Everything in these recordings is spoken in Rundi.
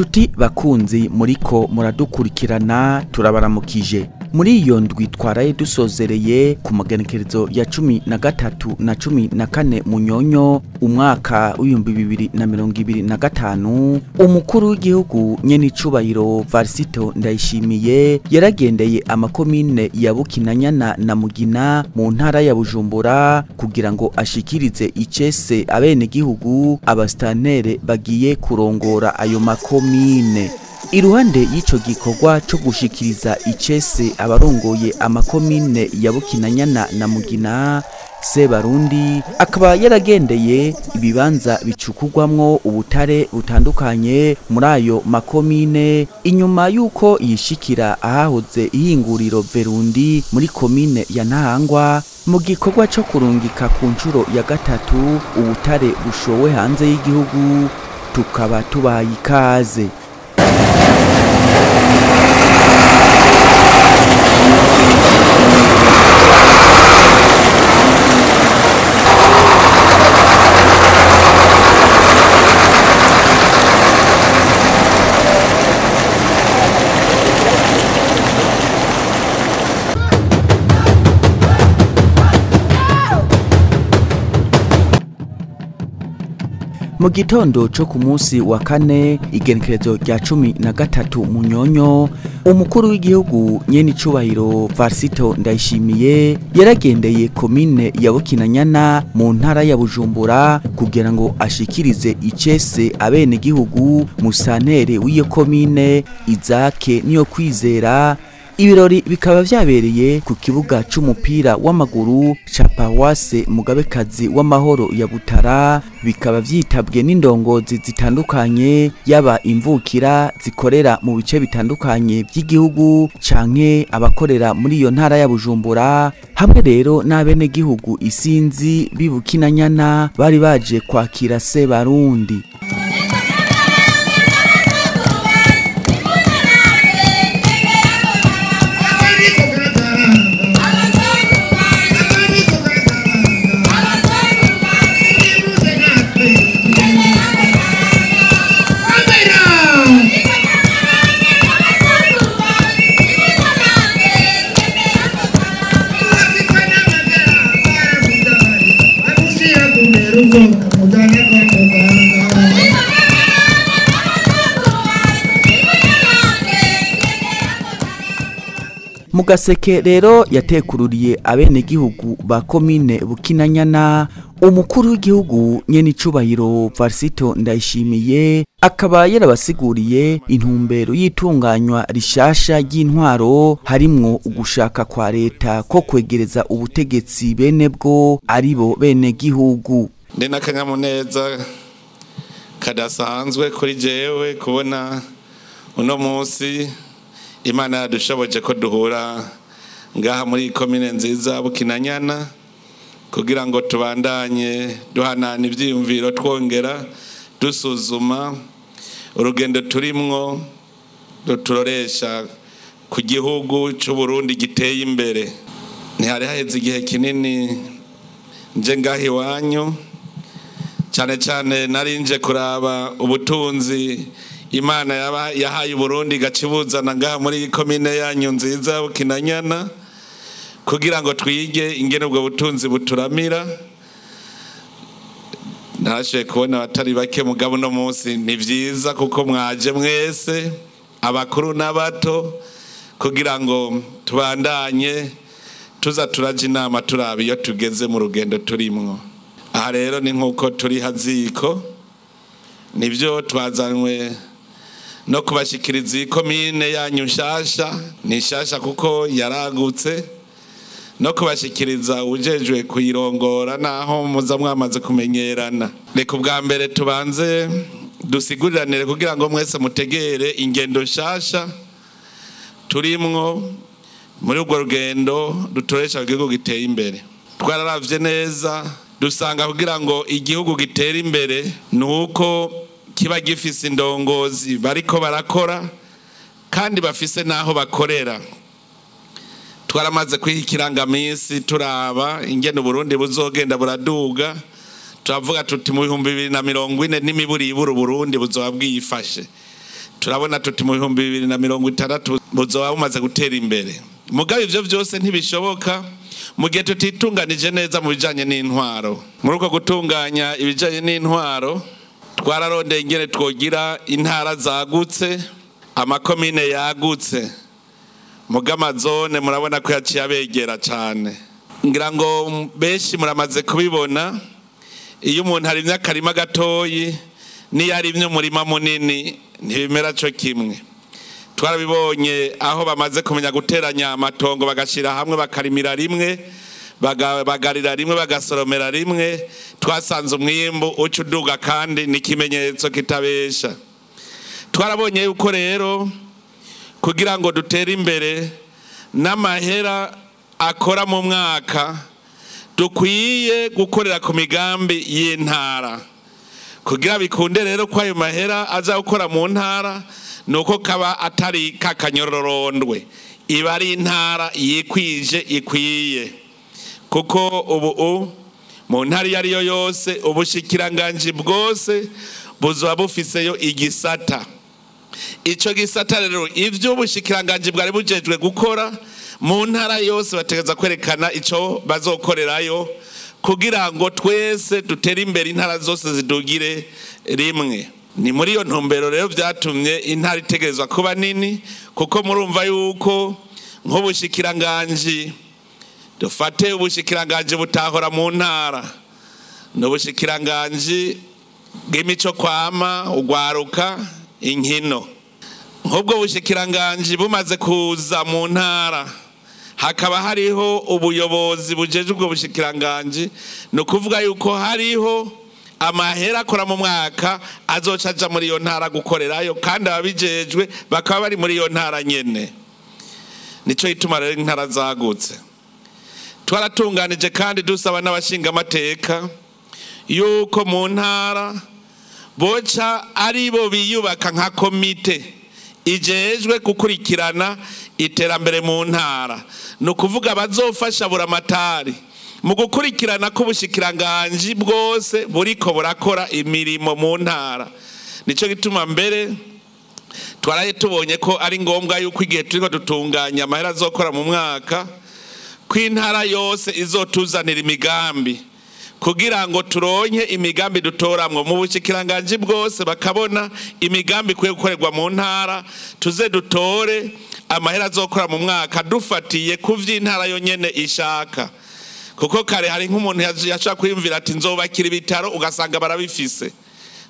Nshuti bakunzi muriko muradukurikirana turabaramukije. Muri iyo ndwi twaraye dusozereye ku magenekerezo ya 13 na 14 Munyonyo umwaka w'2025, umukuru w'igihugu nyene icubahiro Varisito Ndayishimiye yaragendeye amakomine ya Bukinanyana na Mugina mu ntara ya Bujumbura kugira ngo ashikirize icese abene gihugu abastantere bagiye kurongora ayo makomine. Iruhande y'ico gikorwa cyo gushikiriza icese abarongoye amakomine ya Bukinanyana na Mugina, Sebarundi akaba yaragendeye ibibanza bicukurwamwo ubutare butandukanye muri ayo makomine, inyuma yuko yishikira ahahoze ihinguriro Verundi muri komine ya Ntahangwa mu gikorwa cyo kurungika ku ncuro ya gatatu ubutare bushowe hanze y'igihugu. Tukaba tubaye ikaze. Mu gitondo cyo ku munsi wa kane igenekerezo rya 13 Munyonyo, umukuru w'igihugu nyene icubahiro Varisito Ndayishimiye yaragendeye komine ya Bukinanyana mu ntara ya Bujumbura kugira ngo ashikirize icese abene gihugu musantere w'iyo komine Izake niyo kwizera. Ibirori bikaba vyabereye ku kibuga c'umupira w'amaguru ca Pawase Mugabekazi w'amahoro ya Butara, bikaba vyitabwe n'indongozi zitandukanye yaba imvukira zikorera mu bice bitandukanye by'igihugu canke abakorera muri iyo ntara ya Bujumbura, hamwe rero n'abene gihugu isinzi bibukinanyana bari baje kwakira Sebarundi. Mugaseke rero yatekururiye abene gihugu ba komine Bukinanyana, umukuru w'igihugu nyene icubahiro Varisito Ndayishimiye akaba yarabasiguriye intumbero y'itunganywa rishasha ry'intwaro, harimwo ugushaka kwa leta ko kwegereza ubutegetsi bene bwo aribo bene gihugu. Ndi n'akanyamuneza kadasanzwe kuri jewe kubona uno munsi Imana yadushoboje ko duhura ngaha muri komine nziza Bukinanyana kugira ngo tubandanye duhanana ivyiyumviro twongera dusuzuma urugendo turimwo turoresha ku gihugu c'u Burundi giteye imbere. Ntihari haheze igihe kinini nje ngaha iwanyu, cane cane narinje kuraba ubutunzi Imana yahaye Burundi gacibuzana ngaha muri komine yanyu nziza Bukinanyana kugira ngo twige ingene ubwo butunzi buturamira. Narashoboye kubona abatari bake mugabo no munsi ni vyiza kuko mwaje mwese abakuru n'abato kugira ngo tubandanye tuza turaje inama turaba iyo tugeze mu rugendo turimwo. Aha rero ni nkuko turi haziko, nivyo twazanwe no kubashikiriza ikomine yanyu nshasha, ni nshasha kuko yaragutse, no kubashikiriza ujejwe kuyirongora naho muza mwamaze kumenyerana. Reka ubwa mbere tubanze dusiguriranire kugira ngo mwese mutegere ingendo nshasha turimwo muri urwo rugendo dutoresha igihugu giteye imbere. Twararavye neza dusanga kugira ngo igihugu gitere imbere nuko kiba gifise indongozi bariko barakora kandi bafise naho bakorera. Twaramaze kwihikirangamisi turaba ingene Burundi buzogenda buraduga, turavuga tuti mu 2040 n'imiburiburu Burundi buzoba bwifashe. turabona tuti mu 2060 buzoba bumaze gutera imbere. Mugabe ivyo vyose ntibishoboka mu gihe tutitunganije neza mu bijanye n'intwaro. Muri uko gutunganya ibijanye n'intwaro twararondeye ingene twogira intara zagutse, amakomine yagutse. Mugamazone murabona ko yaciye abegera cyane. Ngira ngo benshi muramaze kubibona, iyo umuntu harimye akarima gatoyi niyo arimye umurima munini ntibimera cyo kimwe. Twarabibonye aho bamaze kumenya guteranya amatongo bagashira hamwe bakarimira rimwe, bagarira rimwe, bagasoromera rimwe, twasanze umwimbu ucuduga kandi n'ikimenyetso kitabesha. Twarabonye yuko rero kugira ngo dutere imbere n'amahera akora mu mwaka dukwiye gukorera ku migambi y'intara. Kugira bikunde rero ko ayo mahera aza gukora mu ntara nuko kaba atari kakanyororondwe, iba ari intara yikwije ikwiye. Kuko ubu mu ntara iyo ariyo yose ubushikiranganji bwose buzoba bufiseyo igisata. Ico gisata rero ivyo ubushikiranganji bwari bujejwe gukora mu ntara yose bategeza kwerekana ico bazokorerayo kugira ngo twese dutere imbere intara zose zidugire rimwe. Ni muri iyo ntumbero rero vyatumye intara itegerezwa kuba nini, kuko murumva yuko nk'ubushikiranganji dufate ubushikiranganji butahora mu ntara n'ubushikiranganji bw'imico kwama, ugwaruka, inkino. Nk'ubwo bushikiranganji bumaze kuza mu ntara hakaba hariho ubuyobozi bujeje ubwo bushikiranganji, no kuvuga yuko hariho amahera akora mu mwaka azocaja muri iyo ntara gukorerayo kandi ababijejwe bakaba bari muri iyo ntara nyene. Nico ituma rero intara zagutse. Twaratunganije kandi dusaba n'abashinga amateka yuko mu ntara boca aribo biyubaka nka komite ijejwe gukurikirana iterambere mu ntara, no kuvuga bazofasha buramatari mu gukurikirana ko ubushikiranganji bwose buriko burakora imirimo mu ntara. Nico gituma mbere twaraye tubonye ko ari ngombwa yuko igihe turiko dutunganya amahera azokora mu mwaka ko intara yose izotuzanira imigambi kugira ngo turonke imigambi dutoramwo mu bushikiranganji bwose, bakabona imigambi kwiye gukorerwa mu ntara, tuze dutore amahera azokora mu mwaka dufatiye ku vy'intara yo nyene ishaka. Kuko kare hari nk'umuntu yashaka kwiyumvira ati nzobakira ibitaro ugasanga barabifise,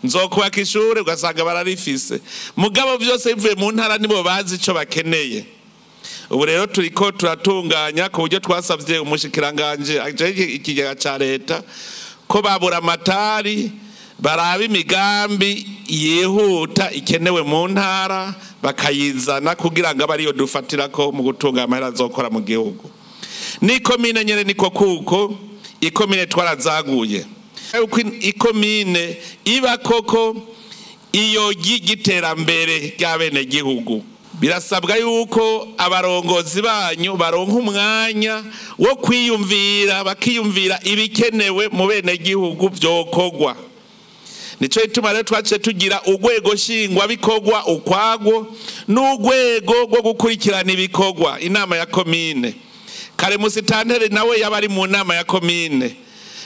nzokubaka ishure ugasanga bararifise, mugabo vyose bivuye mu ntara nibo bazi ico bakeneye. Ubu rero turiko turatunganya ku buryo twasavye umushikiranganje ikigega ca leta ko babura amatari baraba imigambi yihuta ikenewe mu ntara bakayizana kugira ngo abariyo dufatirako mu gutunga amahera azokora mu gihugu. N'ikomine nyene niko kuko ikomine twarazaguye yuko ikomine iba koko iyo giterambere ry'abene gihugu. Birasabwa yuko abarongozi banyu baronka umwanya wo kwiyumvira, bakiyumvira ibikenewe mu bene gihugu vyokogwa. Nico ituma rero twace tugira urwego shingwa bikogwa ukwagwo n'urwego rwo gukurikirana ibikogwa, inama ya komine. Kare musitanteri nawe yabari mu nama ya komine.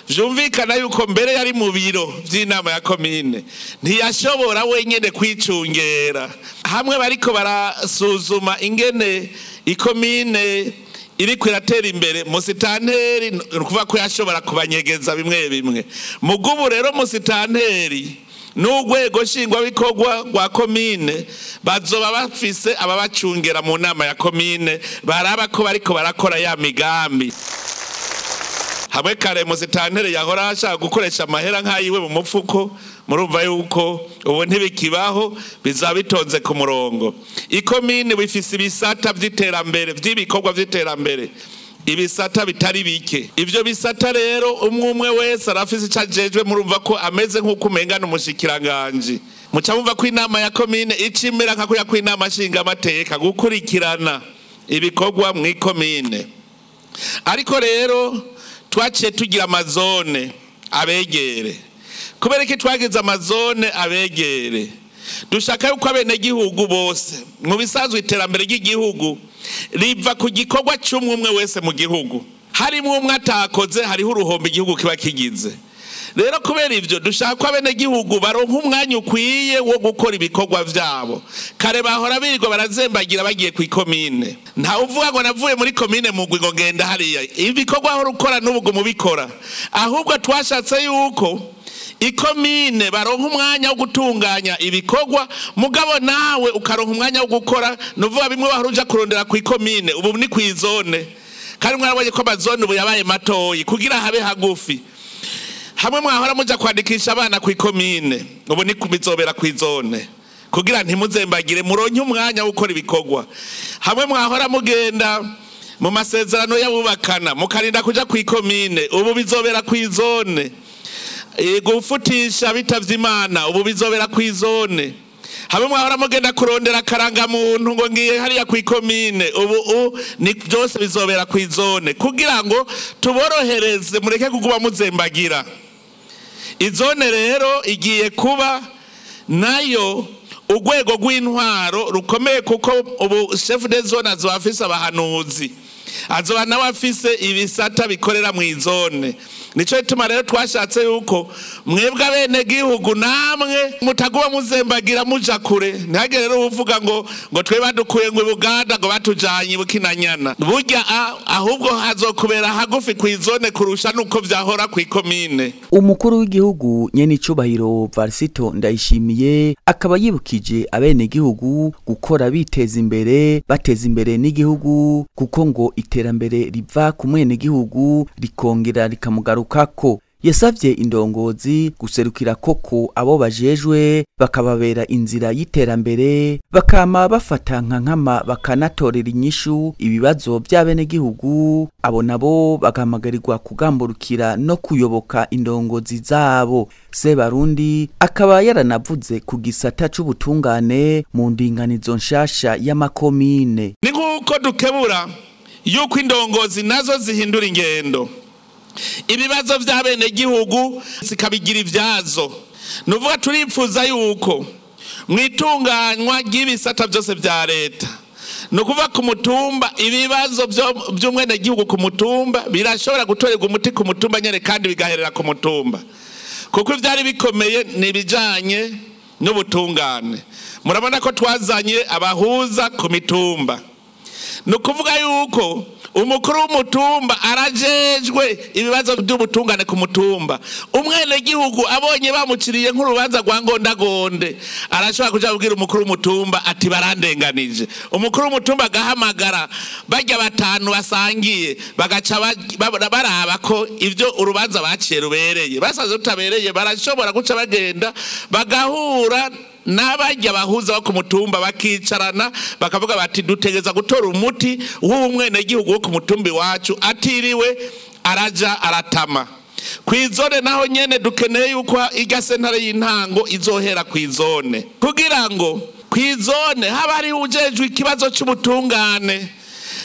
Vyumvikana yuko mbere yari mu biro vy'inama ya komine ntiyashobora wenyene kwicungera. Hamwe bariko barasuzuma ingene ikomine iriko iratera imbere, musitanteri nukuvuga ko yashobora kubanyegeza bimwe bimwe. Mugubu rero musitanteri n'urwego shingwa bikorwa rwa komine bazoba bafise ababacungera mu nama ya komine, baraba ko bariko barakora ya migambi. Hamwe kare musitanteri yahora ashaka gukoresha amahera nk'ayiwe mu mupfuko, murumva yuko ubu ntibikibaho, bizabitonze ku murongo. Ikomine bifise ibisata vy'iterambere, vy'ibikorwa vy'iterambere, ibisata bitari bike. Ivyo bisata rero umwe wese arafise icajejwe, murumva ko ameze nk'uko umengana umushikiranganje. Muca mumva ko inama ya komine icimera nka kuya ko inama nshinga amateka gukurikirana ibikorwa mu ikomine. Ariko rero twaciye tugira amazone abegere. Kubera ko twagize amazone abegere, dushaka yuko abenegihugu bose mu bisanzwe iterambere ry'igihugu riva ku gikorwa cy'umwe wese mu gihugu. Harimo umwe atakoze hariho uruhombo igihugu kiba kigize. Rero kubera ivyo dushaka ko abenegihugu baronka umwanya ukwiye wo gukora ibikorwa vyabo. Kare bahora birirwa barazembagira bagiye ku ikomine. Nta uvuga ngo navuye muri komine mugwi ngo ngenda hariya. Ibikorwa aho rukora n'ubugo mubikora. Ahubwo twashatse yuko ikomine baronka umwanya wo gutunganya ibikorwa, mugabo nawe ukaronka umwanya wo gukora. Nuvuga bimwe bahoruja kurondera ku ikomine ubu ni ku izone. Kandi mwarabonye ko amazone ubu yabaye matoyi kugira habe hagufi. Hamwe mwahora muja kwandikisha abana ku ikomine ubu ni kubizobera ku izone kugira ntimuzembagire muronke umwanya wo gukora ibikorwa. Hamwe mwahora mugenda mu masezerano y'abubakana mukarinda kuja ku ikomine ubu bizobera ku izone. Gufutisha bitavye Imana ubu bizobera ku izone. Hamwe mwahora mugenda kurondera karanga muntu ngo ngiye hariya ku ikomine ubu ni byose bizobera ku izone kugira ngo tuborohereze mureke kuguma muzembagira. Izone rero igiye kuba nayo urwego rw'intwaro rukomeye kuko ubu chef de zone azobafise abahanuzi, azoba nawe afise ibisata bikorera mu izone. Nico ituma rero twashatse yuko mwebwe abenegihugu namwe mutaguba muzembagira muja kure. Ntihage rero uvuga ngo twe badukuye ngo Buganda ngo batujanye Bukinanyana. Burya ahubwo hazokubera hagufi ku izone kurusha nuko vyahora ku ikomine. Umukuru w'igihugu nyene icubahiro Varisito Ndayishimiye akaba yibukije abenegihugu gukora biteza imbere, bateza imbere n'igihugu kuko ngo iterambere riva ku mwenegihugu rikongera rikamugaruka kako. Yasavye indongozi guserukira koko abo bajejwe bakababera inzira y'iterambere, bakama bafata nkama bakanatorera inyishu ibibazo by'abenegihugu. Abo nabo bagamagarirwa kugamburukira no kuyoboka indongozi zabo. Sebarundi akaba yaranavuze ku gisata c'ubutungane mu ndinganizo nshasha y'amakomine. Ni nkuko dukebura yuko indongozi nazo zihindura ingendo. Ibibazo by'abenegihugu zikabigira ivyazo. Nuvuga turipfuza yuko mwitunganywa ry'ibisata byose vya leta nukuva ku mutumba ibibazo by'umwenegihugu ku mutumba birashobora gutorerwa umuti ku mutumba nyene kandi bigaherera ku mutumba kuko ivyari bikomeye nibijanye n'ubutungane. Murabona ko twazanye abahuza ku mitumba. Nukuvuga yuko umukuru w'umutumba arajejwe ibibazo by'ubutungane ku mutumba. Umwenegihugu abonye bamuciriye nk'urubanza rwa ngondagonde arashobora kuja kubwira umukuru w'umutumba ati barandenganije. Umukuru w'umutumba agahamagara bajya batanu basangiye bagaca baraba ko ivyo urubanza baciye rubereye. Basaze utabereye barashobora guca bagenda bagahura n'abajya bahuza wo ku mutumba bakicarana bakavuga bati dutegeza gutora umuti w'umwenegihugu wo ku mutumbi wacu atiriwe araja aratama. Kwizone naho nyene dukeneye yuko irya sentare y'intango izohera kwizone kugira ngo kwizone haba ari ujejwe ikibazo cy'ubutungane.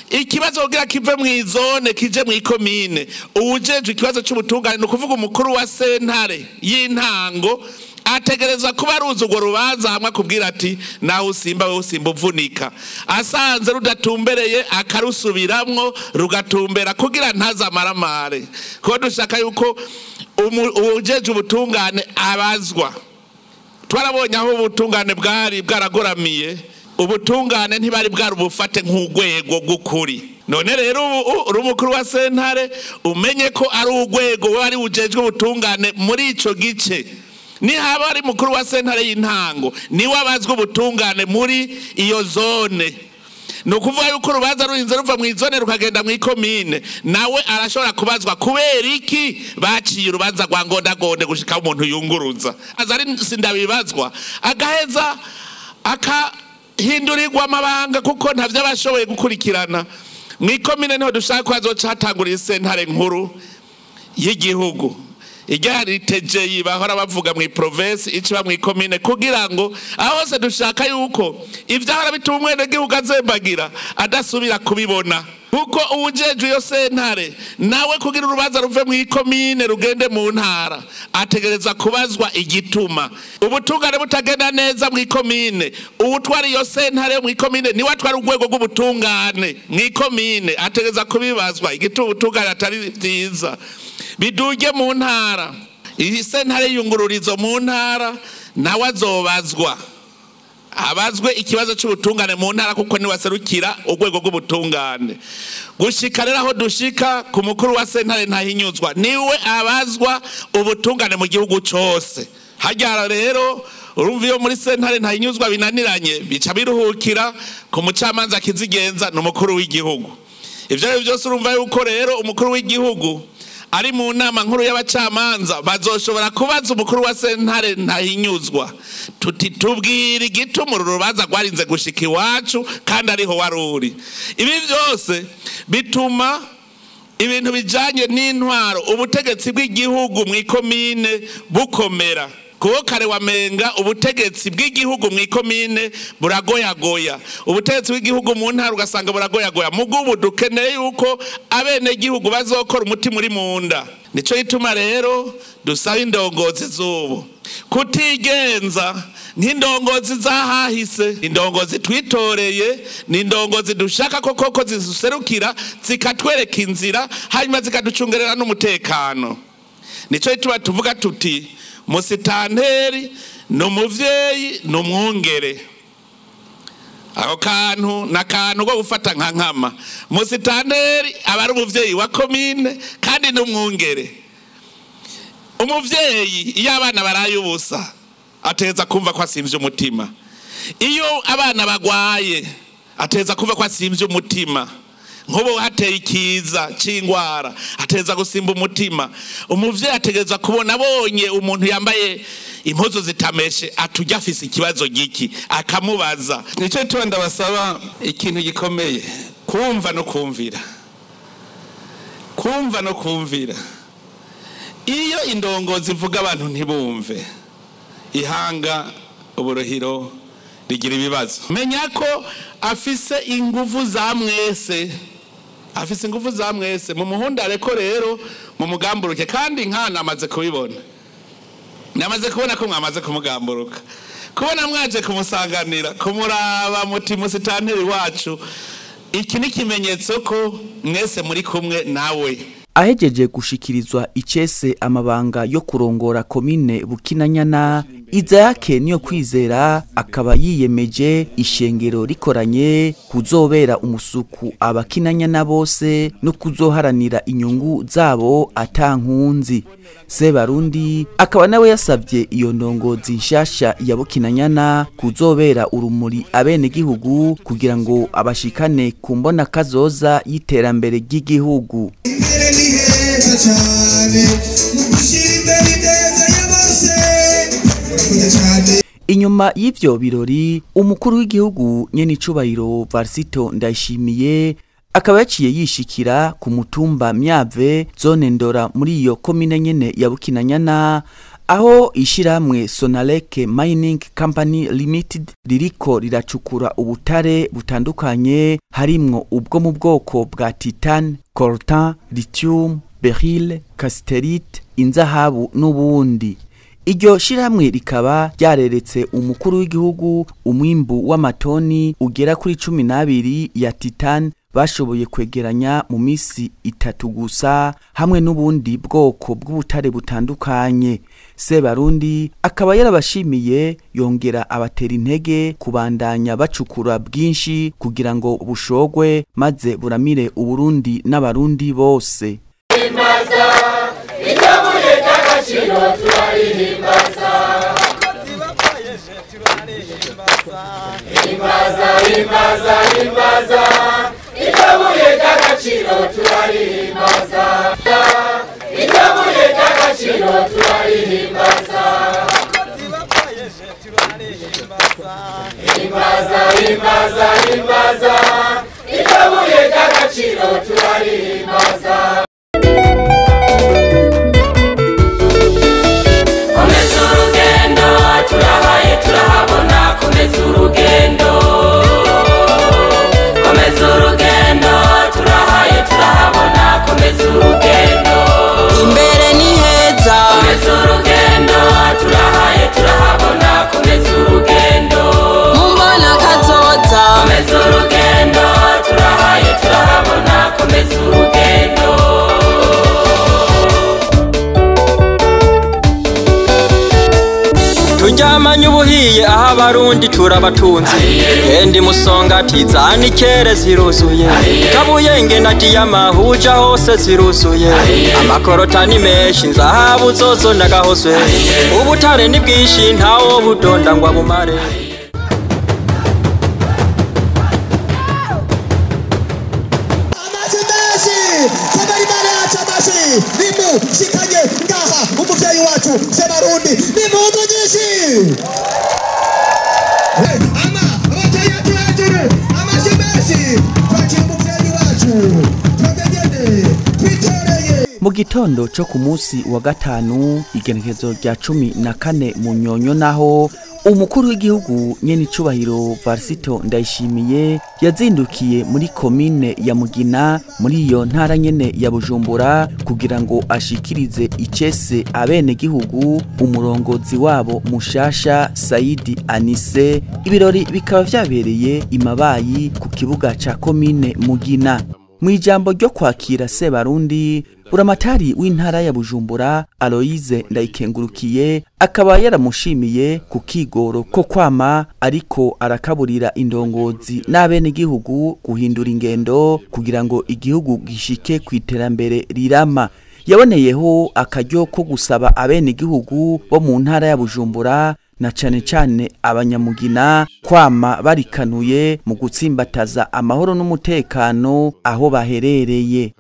Ikibazo kugira kive mu izone kije mu ikomine ujejwe ikibazo cy'ubutungane no kuvuga umukuru wa sentare y'intango ategereza kuba aruzi urwo rubanza hamwe akubwira ati nawe usimba we usimba uvunika. Asanze rudatumbereye akarusubiramwo rugatumbera kugira ntazamaramare. Ko dushaka yuko ujeje ubutungane abazwa. Twarabonye aho ubutungane bwari bwaragoramiye, ubutungane ntibari bwarubufate nk'urwego rw'ukuri. None rero urumukuru wa sentare umenye ko ari urwego wari ujejwe ubutungane muri ico gice. Ni haba ari mukuru wa sentare y'intango ni wabazwe ubutungane muri iyo zone. Nukuvuga yuko urubanza rurinze ruva mu izone rukagenda mu ikomine nawe arashobora kubazwa kubera iki baciye urubanza rwa ngondagonde gushika umuntu yunguruza. Azari sindabibazwa agaheza akahindurirwa amabanga kuko ntavyo abashoboye gukurikirana. Mu ikomine niho dushaka ko hazoca hatangurira sentare nkuru y'igihugu. Igari tejeyi bahora bavuga mu province iciba mu ikomine kugira ngo ahose dushaka yuko ivyahora bituma umwenegihugu azembagira adasubira kubibona. kuko uwujejwe iyo sentare nawe kugira urubanza ruve mu ikomine rugende mu ntara ategereza kubazwa igituma ubutungane butagenda neza mu ikomine. Uwutwara iyo sentare mu ikomine niwe atwara urwego rw'ubutungane mu ikomine ategereza kubibazwa igituma ubutungane atari byiza. Biduge mu ntara, iyi sentare yungururizo mu ntara nawe azobazwa, abazwe ikibazo cy'ubutungane mu ntara kuko ni waserukira urwego rw'ubutungane. Gushika rero aho dushika ku mukuru wa sentare Ntahinyuzwa niwe abazwa ubutungane mu gihugu cyose. Hajya rero urumva iyo muri sentare Ntahinyuzwa binaniranye bica biruhukira ku mucamanza kizigenza n'umukuru w'igihugu. Ivyo byose urumva yuko rero umukuru w'igihugu ari mu nama nkuru y'abacamanza bazoshobora kubaza umukuru wa sentare Ntahinyuzwa tuti tubwira igituma urubanza rwarinze gushika iwacu kandi ariho waruri. Ibi byose bituma ibintu bijanye n'intwaro ubutegetsi bw'igihugu mu ikomine bukomera. Kuko kare wamenga ubutegetsi bw'igihugu mu ikomine buragoyagoya, ubutegetsi bw'igihugu mu ntara ugasanga buragoyagoya. Mugubu dukeneye yuko abene gihugu bazokora umutima uri mu nda. Nico gituma rero dusaba indongozi z'ubu kutigenza nk'indongozi zahahise. Indongozi twitoreye ni indongozi dushaka koko ziserukira zikatwereka inzira hanyuma zikaducungerera n'umutekano. Nico gituma tuvuga tuti Musitanteri n'umuvyeyi n'umwungere. Aho kantu nakantu go gufata nka nkama. Musitanteri aba ari umuvyeyi wa komine kandi n'umwungere. Umuvyeyi iyo abana baraye ubusa ateza kumva ko asimvye umutima. Iyo abana bagwaye ateza kumva ko asimvye umutima. Nkubo hateye ikiza c'ingwara ateza gusimba umutima. Umuvyeyi ategeza kubona abonye umuntu yambaye impuzu zitameshe atujya afise ikibazo giki akamubaza. Nico tuba ndabasaba ikintu gikomeye, kumva no kumvira. Kumva no kumvira. Iyo indongozi ivuga abantu ntibumve, ihanga uburuhiro rigira ibibazo. Menya ko afise inguvu za mwese, afise inguvu za mwese mu muhundare ko rero mu mugamburuke. Kandi nkana amaze kubibona, namaze kubona ko mwamaze kumugamburuka, kubona mwaje kumusanganira kumuraba muti musitanteri wacu. Iki ni kimenyetso ko mwese muri kumwe nawe. Ahejeje gushikirizwa icese amabanga yo kurongora komine Bukinanyana, Izake niyo kwizera akaba yiyemeje ishengero rikoranye kuzobera umusuku abakinanyana bose no kuzoharanira inyungu zabo atankunzi. Sebarundi akaba nawe yasavye iyo ndongozi nshasha ya Bukinanyana kuzobera urumuri abene gihugu kugira ngo abashikane kumbona kazoza y'iterambere ry'igihugu. Inyuma y'ivyo birori umukuru w'igihugu nyene icubahiro Varsito Ndayishimiye akaba yaciye yishikira ku mutumba Myave zone Ndora muri iyo komine nyene ya Bukinanyana, aho ishiramwe Sonaleke Mining Company Limited ririko riracukura ubutare butandukanye harimwo ubwo mu bwoko bwa titan, coltan, lithium, beryl, casterite, inzahabu n'ubundi. Iryo shiramwe rikaba ryareretse umukuru w'igihugu umwimbu w'amatoni ugera kuri 12 ya titan bashoboye kwegeranya mu misi 3 gusa, hamwe n'ubundi bwoko bw'ubutare butandukanye. Sebarundi akaba yarabashimiye yongera abatera intege kubandanya bacukura bwinshi kugira ngo bushogwe maze buramire Uburundi n'abarundi bose. Komeza urugendo turahaye komeza urugendo. Turyamanye ubuhiye aho abarundi turabatunzi Gendi Musongati zanikere ziruzuye Kabuyenge na Diyama huja hose ziruzuye Amakorota ni menshi nzahabu zozo nagahoswe Ubutare ni bwinshi ntawo budonda ngo abumare. Shikanye ngaha umuvyeyi wacu Sebarundi ni mudu nyinshi ama abatoyi yacu hejuru amashimeshi twakira umuvyeyi wacu twagende twitoreye. Mu gitondo cyo ku munsi wa gatanu igenekerezo rya 14 mu nyonyo naho umukuru w'igihugu nyene icubahiro Varsito Ndayishimiye yazindukiye muri komine ya Mugina muri iyo ntara nyene ya Bujumbura kugira ngo ashikirize icese abene gihugu umurongozi wabo mushasha Saidi Anise. Ibirori bikaba vyabereye imabayi ku kibuga ca komine Mugina. Mu ijambo ryo kwakira Sebarundi, buramatari w'intara ya Bujumbura Aloise Ndayikengurukiye akaba yaramushimiye ku kigoro ko kwama ariko arakaburira indongozi n'abene gihugu guhindura ingendo kugira ngo igihugu gishike kwiterambere rirama. Yaboneyeho akaryo ko gusaba abene gihugu bo mu ntara ya Bujumbura na cane cane abanyamugina kwama barikanuye mu gutsimbataza amahoro n'umutekano aho baherereye.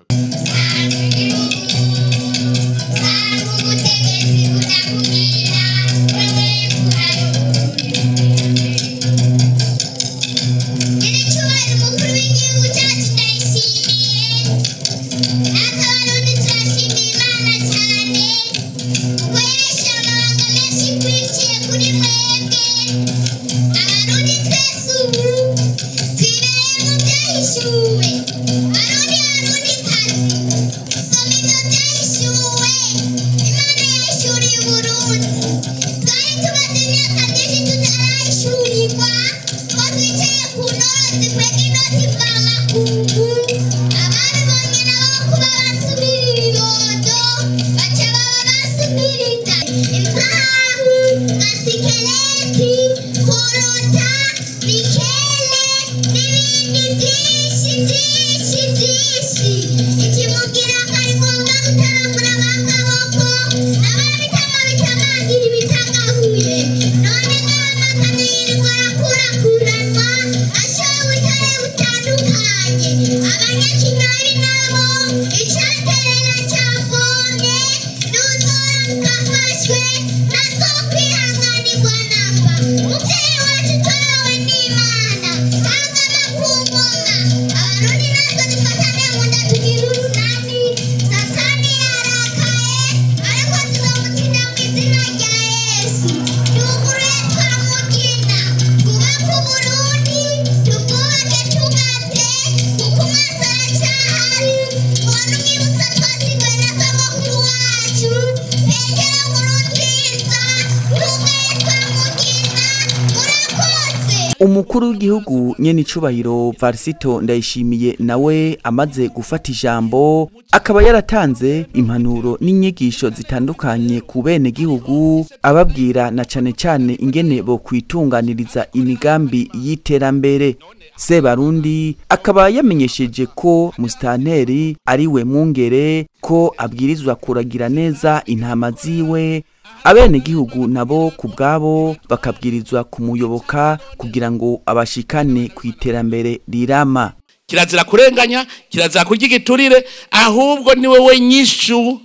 Umukuru w'igihugu nyene icubahiro Varsito Ndayishimiye nawe amaze gufata ijambo akaba yaratanze impanuro n'inyigisho zitandukanye ku bene gihugu ababwira na cane cane ingene bo kwitunganiriza imigambi y'iterambere. Sebarundi akaba yamenyesheje ko Mustanteri ariwe mwungere ko abwirizwa kuragira neza intama ziwe abene gihugu nabo kubgabo bakabwirizwa kumuyoboka kugira ngo abashikane kwiterambere rirama. Kirazira kurenganya, kirazira kuryigiturire, ahubwo niwe wenyishu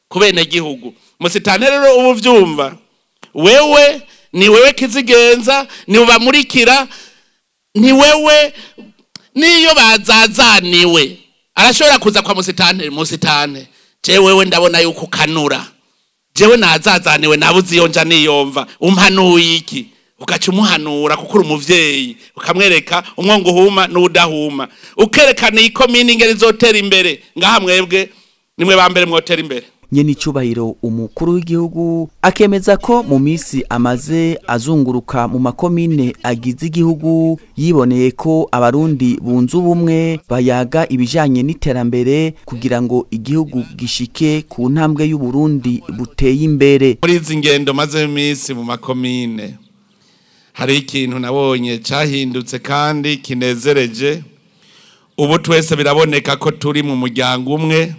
kubene gihugu. Musitanteri rero ubu vyumva wewe ni wewe kizigenza, ni ubamurikira, ni wewe niyo bazazaniwe arashobora kuza kwa musitanteri. Musitanteri je wewe ndabona yuko kanura, jewe nazazaniwe nabuze iyo nja niyomva, umpanuye iki? Ugaca umuhanura kuko uri umuvyeyi, ukamwereka umwongo uhuma n'udahuma, ukerekana ikomini ingeri zotera imbere. Ngaha mwebwe nimwe bambere mwotera imbere. nyenicubahiro umukuru w'igihugu akemeza ko mu misi amaze azunguruka mu makomine agize igihugu yiboneye ko abarundi bunze ubumwe bayaga ibijanye n'iterambere kugira ngo igihugu gishike ku ntambwe y'Uburundi buteye imbere. Muri izi ngendo maze misi mu makomine hari ikintu nabonye cyahindutse kandi kinezereje. Ubu twese biraboneka ko turi mu muryango umwe,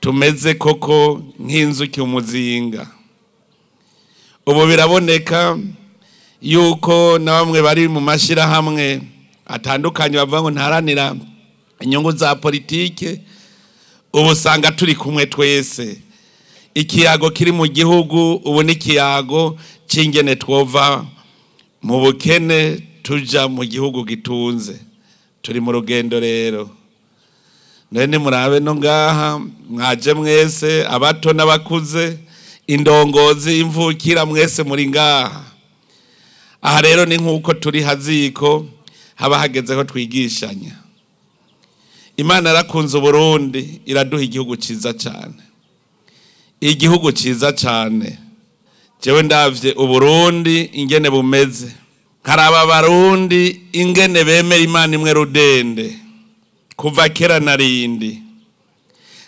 tumeze koko nk'inzuki umuzinga. Ubu biraboneka yuko na bamwe bari mu mashirahamwe atandukanye bavuga ngo ntaranira inyungu za politike, ubu usanga turi kumwe twese. Ikiyago kiri mu gihugu ubu ni ikiyago c'ingene twova mu bukene tuja mu gihugu gitunze. Turi mu rugendo rero. None murabe no ngaha mwaje mwese abato n'abakuze, indongozi, imvukira mwese muri ngaha. Aha rero ni nkuko turi haziko haba hageze ko twigishanya. Imana yarakunze Burundi iraduha igihugu ciza cyane. Igihugu ciza cyane. Jewe ndavye Uburundi ingene bumeze. Karaba abarundi ingene bemera Imana imwe rudende kuva kera narindi.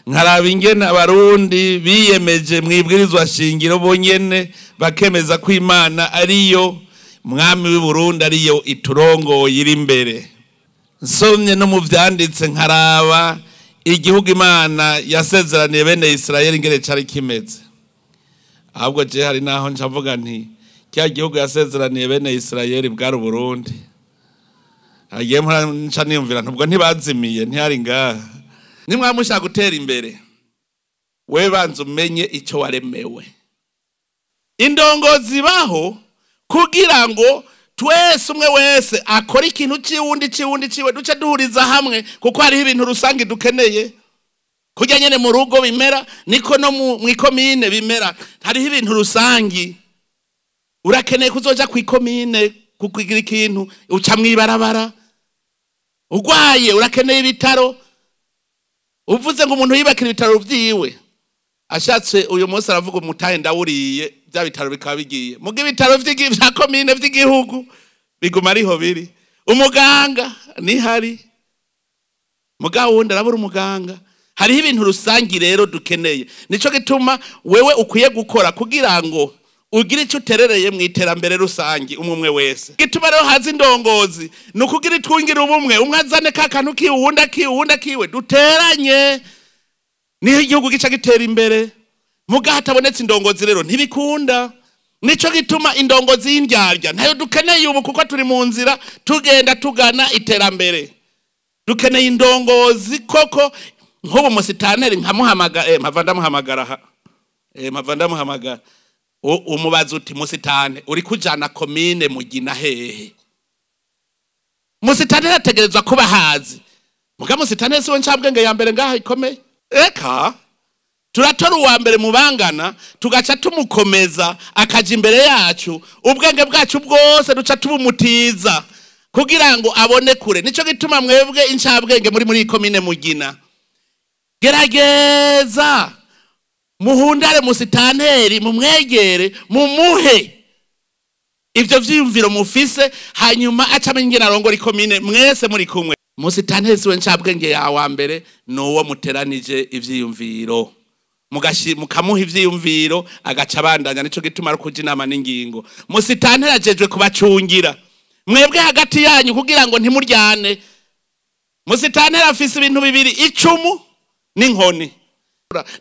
Nkaraba ingene abarundi biyemeje mwibwirizwa shingiro bonyene bakemeza ko Imana ariyo mwami w'Uburundi, ariyo iturongoye iri imbere. Nsomye no mu vyanditse nkaraba igihugu Imana yasezeraniye bene Israeli ingene cari kimeze. Ahubwo je hari naho ncavuga nti kya gihugu yasezeraniye bene Israeli bwari Burundi. Agiye nca niyumvira ntubwo ntibazimiye ntihari ngaha. Nimwamushaka gutera imbere, we banza umenye icyo waremewe. Indongozi baho kugira ngo twese umwe wese akora ikintu ciwundi ciwe duce duhuriza hamwe, kuko hari ibintu rusangi dukeneye. Kujya nyene mu rugo bimera niko no mu ikomine bimera. Hari ibintu rusangi. Urakeneye kuzoja ku ikomine kukigira ikintu uca mwibarabara. Ugwaye urakeneye ibitaro. Uvuze ngo umuntu yibakira ibitaro vyiwe. Ashatse uyu munsi aravuga umutahe ndawuriye bya bitaro bikaba bigiye. Muga ibitaro vya komine vy'igihugu biguma ariho biri. Umuganga ni hari. Muga wundi arabura umuganga. Hari ibintu rusangi rero dukeneye. Nico gituma wewe ukwiye gukora kugira ngo ugira icyo uterereye mu iterambere rusangi umwe wese. Gituma rero hazi indongozi nukugira itwungira ubumwe, umwe azane kakantu kiwunda kiwe duteranye niho igihugu gica gitera imbere. Muga hatabonetse indongozi rero ntibikunda. Nico gituma indongozi y'indyarya ntayo dukeneye ubu, kuko turi mu nzira tugenda tugana iterambere. Dukeneye indongozi koko nk'ubu musitaneri nkamuhamagara mpava ndamuhamagara umubaza uti musitane uri kujana komine Mugina hehe? Musitane ategerezwa kuba hazi. Muga musitane siwe ncabwenge ya mbere ngaha ikomeye. Eka turatora uwa mbere mubangana tugaca tumukomeza akaja imbere yacu, ubwenge bwacu bwose duca tubumutiza kugira ngo abone kure. Nico gituma mwebwe incabwenge muri komine Mugina, gerageza muhundare musitanteri mumwegere mumuhe ivyo vyiyumviro mufise, hanyuma acamenye narongo rikomine mwese muri kumwe. Musitanteri siwe ncabwenge yawa mbere nuwo muteranije ivyiyumviro, mukamuha ivyiyumviro agaca bandanya. Nico gituma ari kuja inama n'ingingo. Musitanteri ajejwe kubacungira mwebwe hagati yanyu kugira ngo ntimuryane. Musitanteri afise ibintu bibiri, icumu n'inkoni.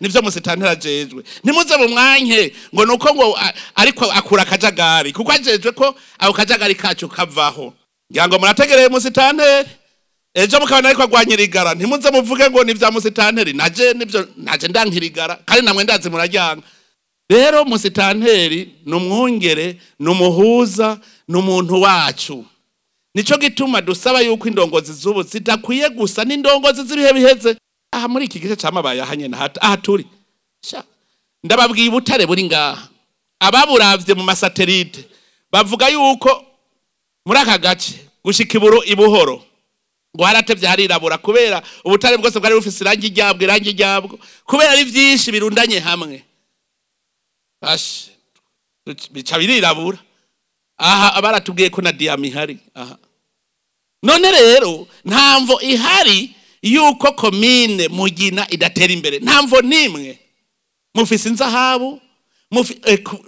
Nivyo musitanteri ajejwe. Ntimuze mu mwanye ngo nuko ngo ariko akura akajagari, kuko ajejwe ko ako kajagari kacu kavaho. Ngira ngo murategereye musitanteri. Ejo mukabana ariko agwanyirigara, ntimuze muvuge ngo nivya musitanteri. Naje ndankirigara kandi namwe ndazi murajyanga. Rero musitanteri numwongere numuhuza numuntu wacu. Nico gituma dusaba yuko indongozi zubu zidakwiye gusa n'indongozi z'ibihe biheze. Aha muri iki gice cyamabaye ahanye na aha turi. Ndababwiye Butare buri ngaha. Ababuravye mu masatelite bavuga yuko muri aka gace gushika ibuhoro ngo haratevye harirabura kubera ubutare bwose bwari bufise irangi ryabwo kubera ari vyinshi birundanye hamwe bashi bica birirabura aha baratubwiye ko na diyama ihari aha none rero ntamvo ihari yuko komine Mugina idatera imbere ntamvo nimwe mufise inzahabu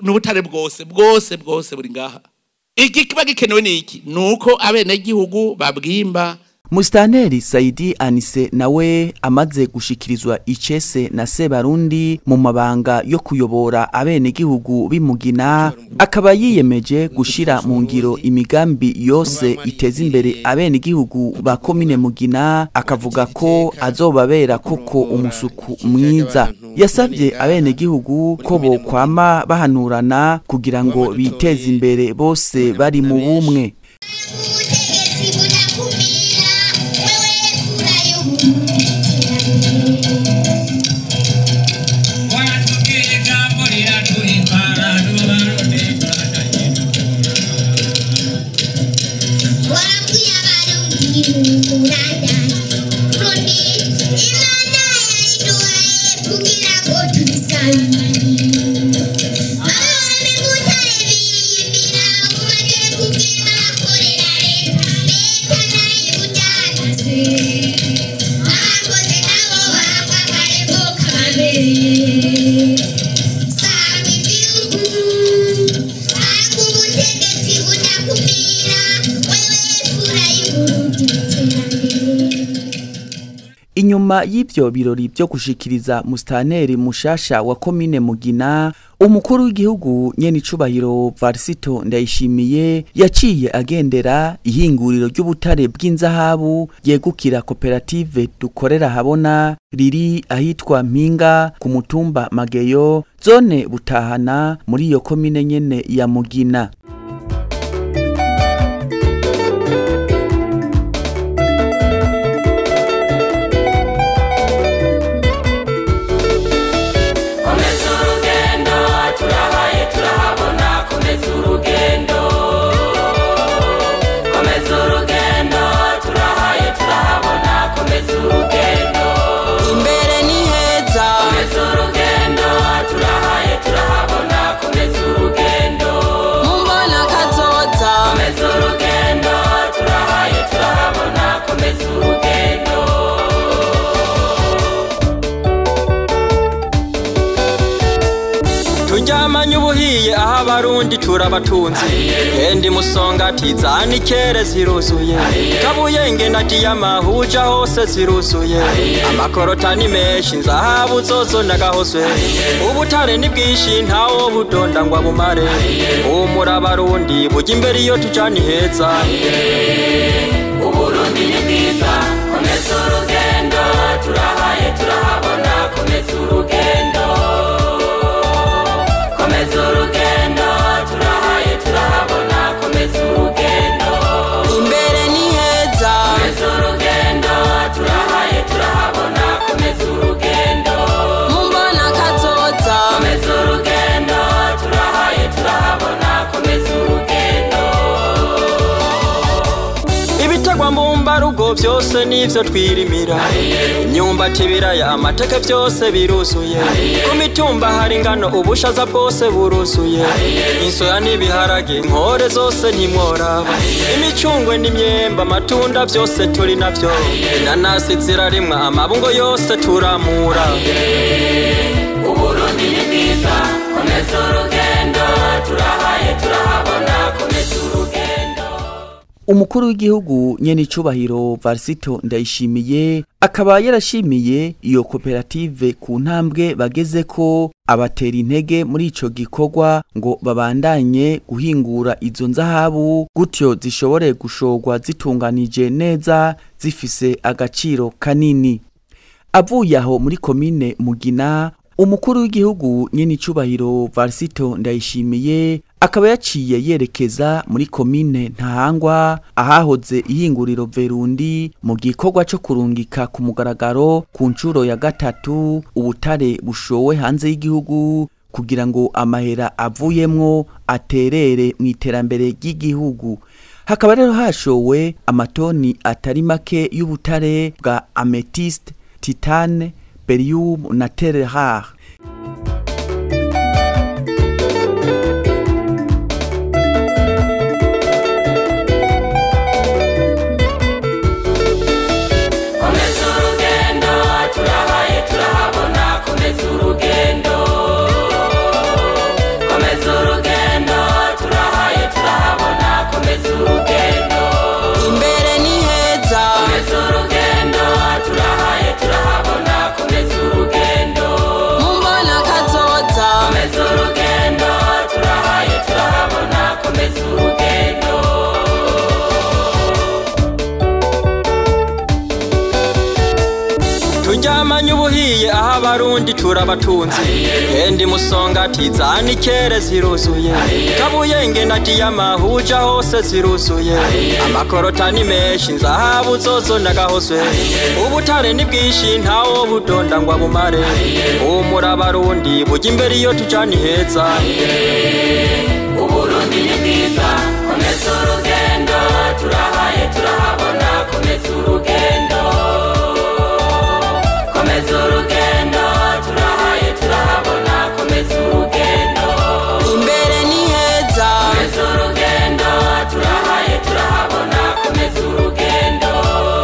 n'ubutare bwose buri ngaha iki kiba gikenewe niki nuko abene gihugu babwimba. Musitanteri Saidi Anise nawe amaze gushikirizwa icese na Sebarundi mu mabanga yo kuyobora abene gihugu b'Imugina akaba yiyemeje gushira mu ngiro imigambi yose iteza imbere abene gihugu ba komine Mugina akavuga ko azobabera koko umusuku mwiza. Yasavye abene gihugu ko bokwama bahanurana kugira ngo biteze imbere bose bari mu bumwe. Inyuma y'ivyo birori byo gushikiriza musitanteri mushasha wa komine Mugina, umukuru w'igihugu nyene icubahiro Varisito Ndayishimiye yaciye agendera ihinguriro ry'ubutare bw'inzahabu yegukira koperative dukorera habona riri ahitwa Mpinga ku mutumba Mageyo zone Butahana muri iyo komine nyene ya Mugina. Turyamanye ubuhiye aha Barundi turabatunzi Endi Musongati zanikere ziruzuye Kabuyenge na diyama huja hose ziruzuye Amakorotani menshi nzahabu zozo nagahoswe Ubutare ni bwinshi ntawo budonda ngo abumare Umura Barundi burya imbere iyo tujani heza Uburundi ni bwiza komeza urugendo turahaye turahabona komeza urugendo urugendo turahaye turahabona komeza urugendo imbere ni heza komeza urugendo turahaye turahabona komeza urugendo mumbona kazoza komeza urugendo turahaye turahabona komeza urugendo ibitegwa mbumba rugo byose nivyo twirimira imyumbati ibiraya amateke byose biruzuye ku mitumba hari ingano ubushaza bwose buruzuye insoya n'ibiharage inkore zose ntimworaba imicungwe n'imyemba amatunda byose turi navyo inanasi zirarimwa amabungo yose turamura Uburundi ni bwiza komeza urugendo turahaye turahabona komeza urugendo. Umukuru w'igihugu nyene icubahiro Varisito Ndayishimiye akaba yarashimiye iyo koperative ku ntambwe bageze ko abatera intege muri ico gikorwa ngo babandanye guhingura izo nzahabu gutyo zishobore gushorwa zitunganije neza zifise agaciro kanini. Avuye aho muri komine Mugina umukuru w'igihugu nyene icubahiro Varisito Ndayishimiye akaba yaciye yerekeza muri komine Ntahangwa ahahoze ihinguriro Verundi mu gikorwa cyo kurungika ku mugaragaro ku ncuro ya gatatu ubutare bushowe hanze y'igihugu kugira ngo amahera avuyemwo aterere mu iterambere ry'igihugu. hakaba rero hashowe amatoni atari make y'ubutare bwa amethyste, titane, berium na terre rare. Tujyamanye ubuhiye aha abarundi turabatunzi Endi Musongati zanikere ziruzuye Kabuyenge na Diyama huja hose ziruzuye Amakorotani menshi nzahabu zozo nagahoswe Ubutare ni bwishi ntawo budonda ngo abumare Umura abarundi bujya imbere iyo tujani heza Uburundi ni bwiza komeza urugendo turahaye turahabona komeza urugendo urugendo turahaye turahabona komeza urugendo imbere ni heza komeza urugendo turahaye turahabona komeza urugendo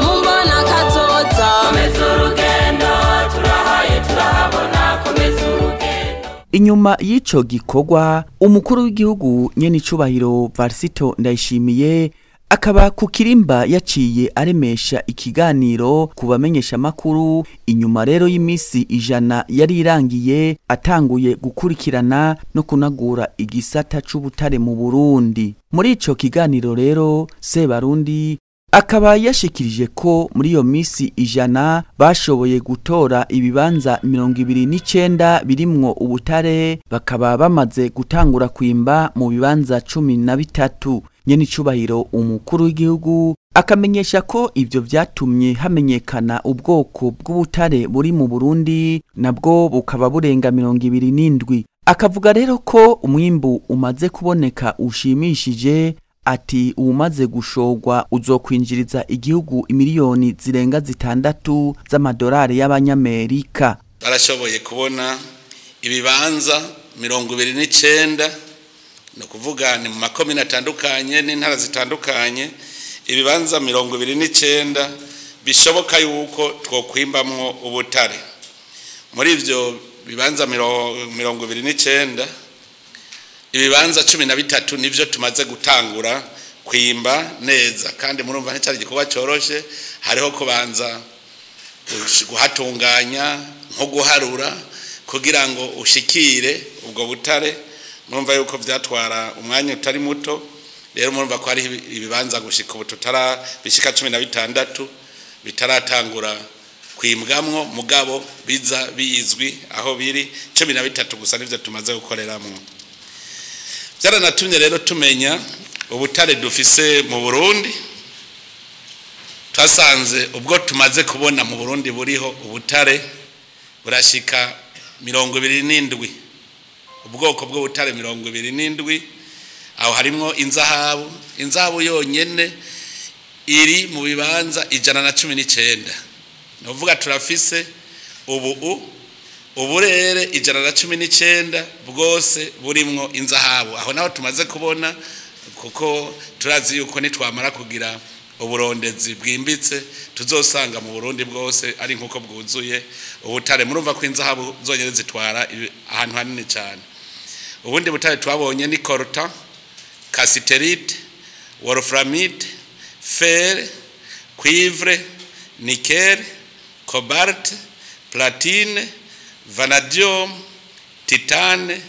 mumbona kazoza komeza urugendo turahaye turahabona komeza urugendo. Inyuma y'ico gikorwa umukuru w'igihugu nyene icubahiro Varisito Ndayishimiye akaba ku kirimba yaciye aremesha ikiganiro kubamenyesha makuru inyuma rero y'imisi 100 yari irangiye atanguye gukurikirana no kunagura igisata c'ubutare mu Burundi. Muri ico kiganiro rero Sebarundi akaba yashikirije ko muri iyo misi 100 bashoboye gutora ibibanza 29 birimwo ubutare bakaba bamaze gutangura kwimba mu bibanza 13. Nyene icubahiro umukuru w'igihugu akamenyesha ko ivyo vyatumye hamenyekana ubwoko bw'ubutare buri mu Burundi nabwo bukaba burenga 27. Akavuga rero ko umwimbu umaze kuboneka ushimishije ati umaze gushogwa uzokwinjiriza igihugu imiliyoni zirenga 6 z'amadolari y'abanyamerika. Barashoboye kubona ibibanza 29 no kuvuga ni mu makomine atandukanye n'intara zitandukanye ibibanza 29 bishoboka yuko twokwimbamwo ubutare. Muri ivyo bibanza 29 ibibanza 13 nivyo tumaze gutangura kwimba neza kandi murumva nticari gikorwa cyoroshe hariho kubanza guhatunganya nko guharura kugira ngo ushikire ubwo butare. Murumva yuko vyatwara umwanya utari muto rero murumva ko ari ibibanza gushika ubu bishika 16 bitaratangura kwimbwamwo mugabo biza bizwi aho biri 13 gusa nivyo tumaze gukoreramo. Byaranatumye rero tumenya ubutare dufise mu Burundi twasanze ubwo tumaze kubona mu Burundi buriho ubutare burashika 27 ubwoko bw'ubutare 27 aho harimo inzahabu yonyene iri mu bibanza 119 novuga turafise uburere 119 bwose burimwo inzahabu aho naho tumaze kubona kuko turazi yuko nitwamara kugira uburondezi bwimbitse tuzosanga mu Burundi bwose ari nkuko bwuzuye ubutare. Murumva ko inzahabu zonyene zitwara ahantu hanini cyane. Ubundi butare twabonye ni coltan, cassiterite, wolframite, fer, cuivre, nickel, cobalt, platine, vanadium, titane,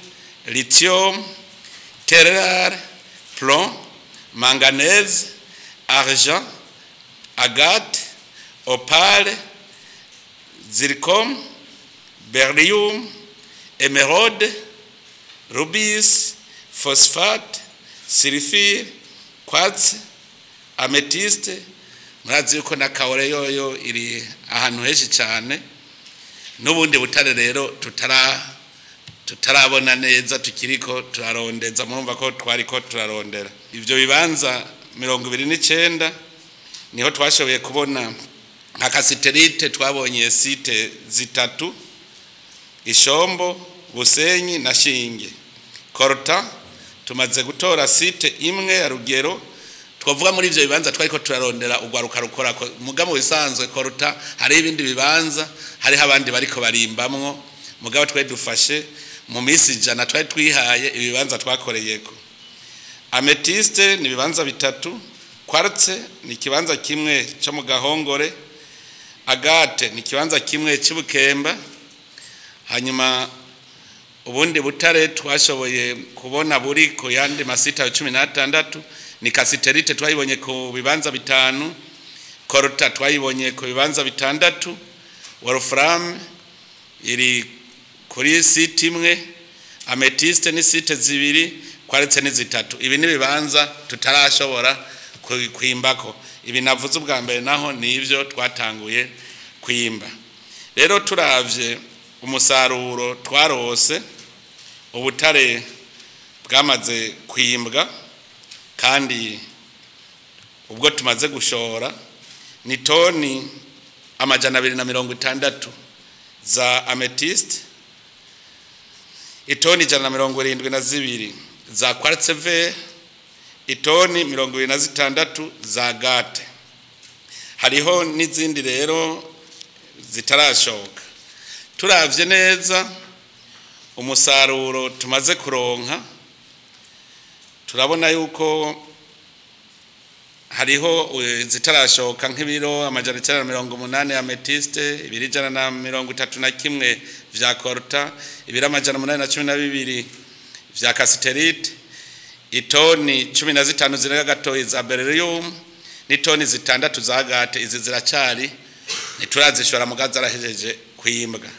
lithium, terre rare, plomb, manganèse, argent, agate, opale, zircon, beryllium, émeraude, rubis, phosphate, sulfure, quartz, amethyste. Murazi yuko na kaore yoyo iri ahantu heshi cyane. Nubundi butare rero tutarabona neza tukiriko turarondeza. Murumva ko twariko turarondera ivyo bibanza 29 niho twashoboye kubona nka kasiterite twabonye site zitatu Ishombo, Busenyi na Shinge. Korota tumaze gutora site imwe ya Rugero. Twavuga muri ivyo bibanza twariko turarondera ugwaruka rukora mugabo bisanzwe Korota hari ibindi bibanza hari abandi bariko barimbamwo mugabo twe dufashe mu misi jana twari twihaye ibibanza twakoreyeko. Ametiste ni bibanza bitatu, Kwartse ni kibanza kimwe cyo mu Gahongore, Agate ni kibanza kimwe cy'Ibukemba. Hanyuma ubundi butare twashoboye kubona buri ko yandi masita 16 ni kasiterite twayibonye ku bibanza bitanu, Korota twayibonye ku bibanza bitandatu, Wolfram iri kuri site imwe, Ametiste ni site zibiri, Kwartse ni zitatu. Ibi ni bibanza tutarashobora kwimbako. Ibi navuze ubwa mbere naho ni ivyo twatanguye kwimba. Rero turavye umusaruro twarose ubutare bwamaze kwimbwa kandi ubwo tumaze gushora ni toni 260 za amethyst, itoni 172 za quartz vert, itoni 26 za gate. Hariho n'izindi rero zitarashoka. Turavye neza umusaruro tumaze kuronka, turabona yuko hariho zitarashoka nk'ibiro 180 amethyste, 231 vya Korota, 812 vya kasiterite, itoni 15 zirega gatoyi za beryllium, n'itoni 6 za gate. Izi ziracari niturazishora mugaza arahejeje kwimbwa.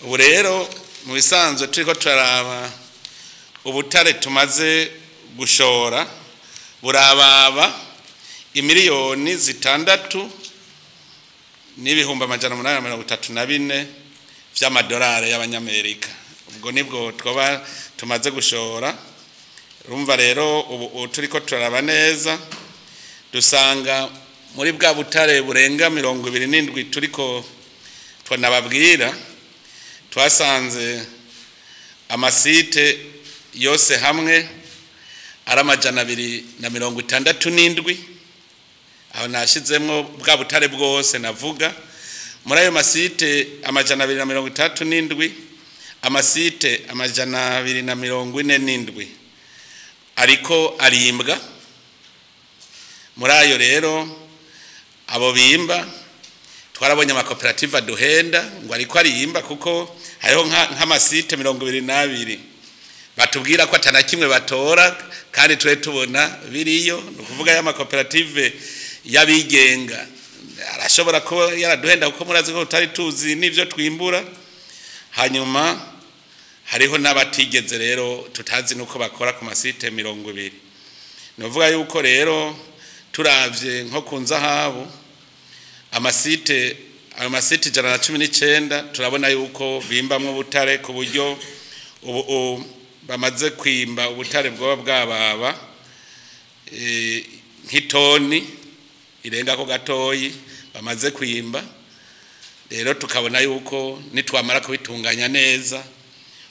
Ubu rero mu bisanzwe turiko turaraba ubutare tumaze gushora burababa imiliyoni 6 n'ibihumbi 834 vy'amadolari y'abanyamerika. Ubwo nibwo twoba tumaze gushora. Urumva rero ubu turiko turaraba neza dusanga muri bwa butare burenga 27 turiko twanababwira, twasanze amasite yose hamwe ari 267. Aho nashizemwo bwa butare bwose navuga. Muri ayo masite 237 amasite 247 ariko arimbwa. Muri ayo rero abo bimba twarabonye amakoperative aduhenda ngo ariko ariimba kuko hariho nk'amasite 22 batubwira ko atana kimwe batora kandi twe tubona biriyo. No kuvuga ya makoperative yabigenga arashobora ko yaraduhenda kuko murazi ko tutari tuzi n'ivyo twimbura. Hanyuma hariho n'abatigeze rero tutazi nuko bakora ku masite 20. Novuga yuko rero turavye nko kunzahabu amasite 119 turabona yuko bimbamwe butare ku buryo ubu bamaze kwimba ubutare bwoba bwababa nk'itoni irenga ko gatoyi bamaze kwimba. Rero tukabona yuko nitwamara kubitunganya neza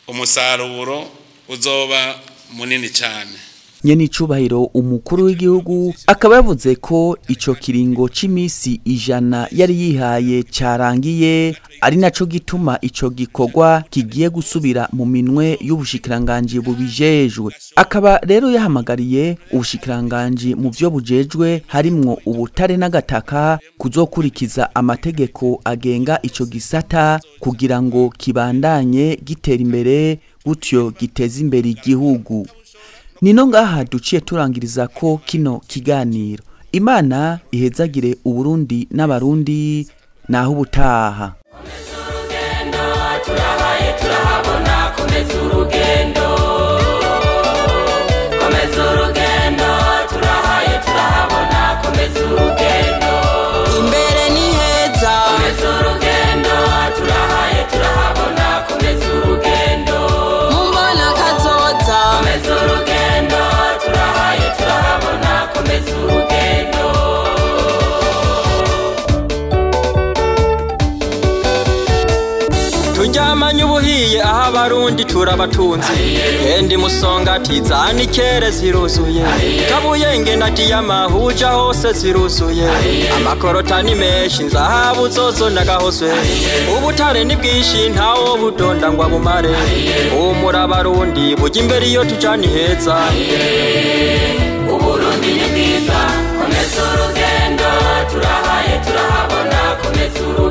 umusaruro uzoba munini cyane. Nyenicubahiro umukuru w'igihugu akaba yavuze ko ico kiringo c'imisi 100 yari yihaye cyarangiye, ari naco gituma ico gikorwa kigiye gusubira mu minwe y'ubushikiranganje bubijejwe. Akaba rero yahamagariye ubushikiranganje mu vyo bujejwe harimwo ubutare n'agataka kuzokurikiza amategeko agenga ico gisata kugira ngo kibandanye gitera imbere, gutyo giteza imbere igihugu. Nino ngaha duciye turangiriza ko kino kiganiro. Imana ihezagire Uburundi n'abarundi naho ubutaha. Imbere ni heza, mumbona kazoza, Komeza urugendo turahaye turahabona komeza ubuhiye aho abarundi turabatunzi endi musongati zanikere ziruzuye kabuyenge na diyama huja hose ziruzuye amakorotani menshi nzahabu zozo nagahoswe ubutare ni bwishi ntawo budonda ngo abumare umura abarundi buja imbere iyo tujani heza Uburundi ni bwiza komeza urugendo turahaye turahabona komeza urugendo